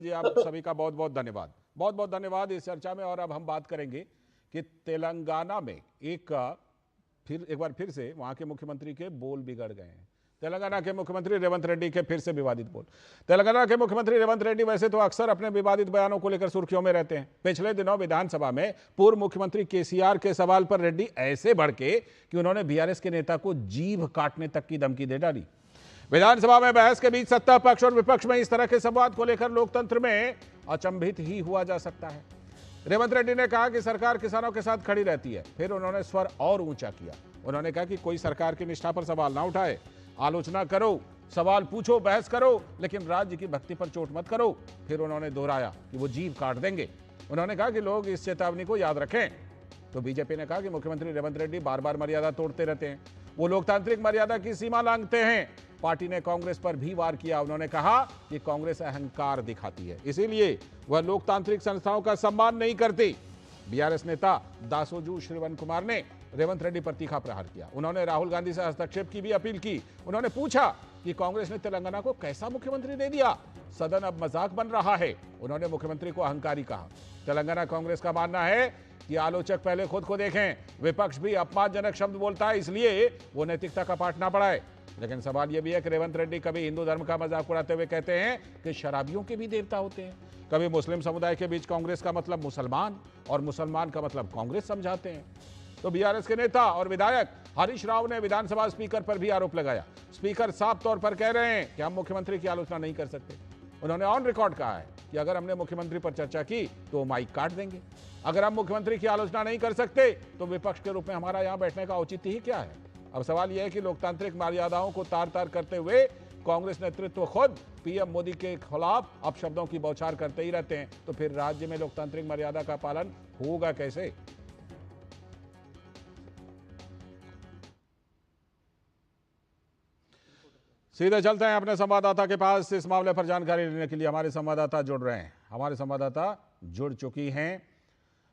जी आप सभी का बहुत बहुत धन्यवाद, बहुत बहुत धन्यवाद इस चर्चा में। और अब हम बात करेंगे कि तेलंगाना में एक बार फिर से वहां के मुख्यमंत्री के बोल बिगड़ गए हैं। तेलंगाना के मुख्यमंत्री रेवंत रेड्डी के फिर से विवादित बोल। तेलंगाना के मुख्यमंत्री रेवंत रेड्डी वैसे तो अक्सर अपने विवादित बयानों को लेकर सुर्खियों में रहते हैं। पिछले दिनों विधानसभा में पूर्व मुख्यमंत्री केसीआर के सवाल पर रेड्डी ऐसे भड़के कि उन्होंने बीआरएस के नेता को जीभ काटने तक की धमकी दे डाली। विधानसभा में बहस के बीच सत्ता पक्ष और विपक्ष में इस तरह के संवाद को लेकर लोकतंत्र में अचंभित ही हुआ जा सकता है। रेवंत रेड्डी ने कहा कि सरकार किसानों के साथ खड़ी रहती है। फिर उन्होंने स्वर और ऊंचा किया। उन्होंने कहा कि कोई सरकार की निष्ठा पर सवाल ना उठाए, आलोचना करो, सवाल पूछो, बहस करो, लेकिन राज्य की भक्ति पर चोट मत करो। फिर उन्होंने दोहराया कि वो जीभ काट देंगे। उन्होंने कहा कि लोग इस चेतावनी को याद रखें। तो बीजेपी ने कहा कि मुख्यमंत्री रेवंत रेड्डी बार बार मर्यादा तोड़ते रहते हैं, वो लोकतांत्रिक मर्यादा की सीमा लांघते हैं। पार्टी ने कांग्रेस पर भी वार किया। उन्होंने कहा कि कांग्रेस अहंकार दिखाती है, इसीलिए वह लोकतांत्रिक संस्थाओं का सम्मान नहीं करती। बीआरएस नेता दासोजू श्रवण कुमार ने रेवंत रेड्डी पर तीखा प्रहार किया। उन्होंने राहुल गांधी से हस्तक्षेप की भी अपील की। उन्होंने पूछा कि कांग्रेस ने तेलंगाना को कैसा मुख्यमंत्री दे दिया, सदन अब मजाक बन रहा है। उन्होंने मुख्यमंत्री को अहंकारी कहा। तेलंगाना कांग्रेस का मानना है कि आलोचक पहले खुद को देखें। विपक्ष भी अपमानजनक शब्द बोलता है, इसलिए वो नैतिकता का पाठ ना पढ़ाए। लेकिन सवाल यह भी है कि रेवंत रेड्डी कभी हिंदू धर्म का मजाक उड़ाते हुए कहते हैं कि शराबियों के भी देवता होते हैं। कभी मुस्लिम समुदाय के बीच कांग्रेस का मतलब मुसलमान और मुसलमान का मतलब कांग्रेस समझाते हैं। तो बीआरएस के नेता और विधायक हरीश राव ने विधानसभा स्पीकर पर भी आरोप लगाया। स्पीकर साफ तौर पर कह रहे हैं कि हम मुख्यमंत्री की आलोचना नहीं कर सकते। उन्होंने ऑन रिकॉर्ड कहा है कि अगर हमने मुख्यमंत्री पर चर्चा की तो माइक काट देंगे। अगर हम मुख्यमंत्री की आलोचना नहीं कर सकते तो विपक्ष के रूप में हमारा यहां बैठने का औचित्य ही क्या है। अब सवाल यह है कि लोकतांत्रिक मर्यादाओं को तार तार करते हुए कांग्रेस नेतृत्व खुद पीएम मोदी के खिलाफ अपशब्दों की बौछार करते ही रहते हैं, तो फिर राज्य में लोकतांत्रिक मर्यादा का पालन होगा कैसे। सीधे चलते हैं अपने संवाददाता के पास। इस मामले पर जानकारी लेने के लिए हमारे संवाददाता जुड़ रहे हैं। हमारे संवाददाता जुड़ चुकी हैं।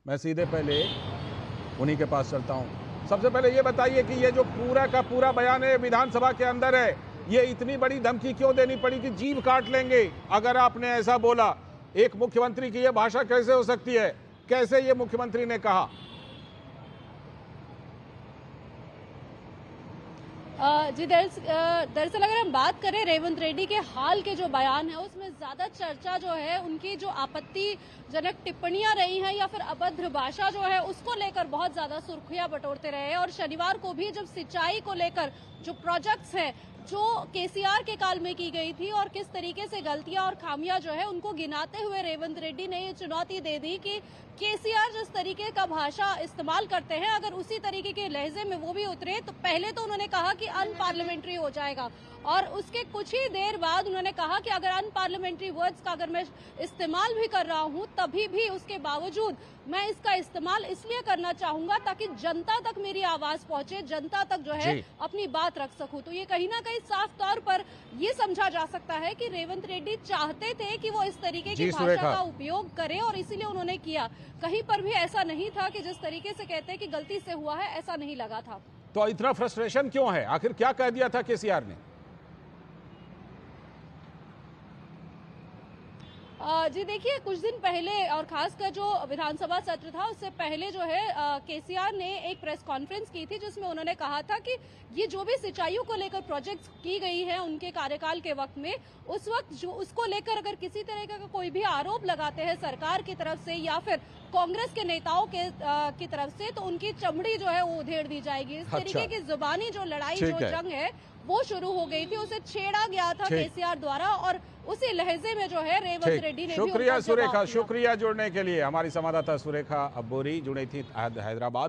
मैं सीधे पहले उन्हीं के पास चलता हूं। सबसे पहले ये बताइए कि ये जो पूरा का पूरा बयान है विधानसभा के अंदर है, ये इतनी बड़ी धमकी क्यों देनी पड़ी कि जीभ काट लेंगे? अगर आपने ऐसा बोला, एक मुख्यमंत्री की ये भाषा कैसे हो सकती है? कैसे ये मुख्यमंत्री ने कहा? जी दरअसल अगर हम बात करें रेवंत रेड्डी के हाल के जो बयान है उसमें ज्यादा चर्चा जो है उनकी जो आपत्तिजनक टिप्पणियां रही हैं या फिर अभद्र भाषा जो है उसको लेकर बहुत ज्यादा सुर्खियां बटोरते रहे। और शनिवार को भी जब सिंचाई को लेकर जो प्रोजेक्ट्स हैं जो केसीआर के काल में की गई थी और किस तरीके से गलतियां और खामियां जो है उनको गिनाते हुए रेवंत रेड्डी ने ये चुनौती दे दी कि केसीआर जिस तरीके का भाषा इस्तेमाल करते हैं अगर उसी तरीके के लहजे में वो भी उतरे तो पहले तो उन्होंने कहा कि अनपार्लियामेंट्री हो जाएगा और उसके कुछ ही देर बाद उन्होंने कहा कि अगर अनपार्लियामेंट्री वर्ड्स का अगर मैं इस्तेमाल भी कर रहा हूं तभी भी उसके बावजूद मैं इसका इस्तेमाल इसलिए करना चाहूंगा ताकि जनता तक मेरी आवाज पहुंचे, जनता तक जो है अपनी बात रख सकूं। तो ये कहीं ना कहीं साफ तौर पर ये समझा जा सकता है कि रेवंत रेड्डी चाहते थे कि वो इस तरीके की भाषा का उपयोग करें और इसीलिए उन्होंने किया। कहीं पर भी ऐसा नहीं था कि जिस तरीके से कहते हैं कि गलती से हुआ है, ऐसा नहीं लगा था। तो इतना फ्रस्ट्रेशन क्यों है? आखिर क्या कह दिया था केसीआर ने? जी देखिए, कुछ दिन पहले और खासकर जो विधानसभा सत्र था उससे पहले जो है केसीआर ने एक प्रेस कॉन्फ्रेंस की थी जिसमें उन्होंने कहा था कि ये जो भी सिंचाइयों को लेकर प्रोजेक्ट्स की गई है उनके कार्यकाल के वक्त में, उस वक्त जो उसको लेकर अगर किसी तरह का कोई भी आरोप लगाते हैं सरकार की तरफ से या फिर कांग्रेस के नेताओं की तरफ से तो उनकी चमड़ी जो है वो उधेड़ दी जाएगी। इस तरीके की जुबानी जो लड़ाई जो जंग है वो शुरू हो गई थी, उसे छेड़ा गया था केसीआर द्वारा और उसी लहजे में जो है रेवंत रेड्डी ने शुक्रिया सुरेखा, शुक्रिया जुड़ने के लिए। हमारी संवाददाता सुरेखा अब्बोरी जुड़ी थी हैदराबाद।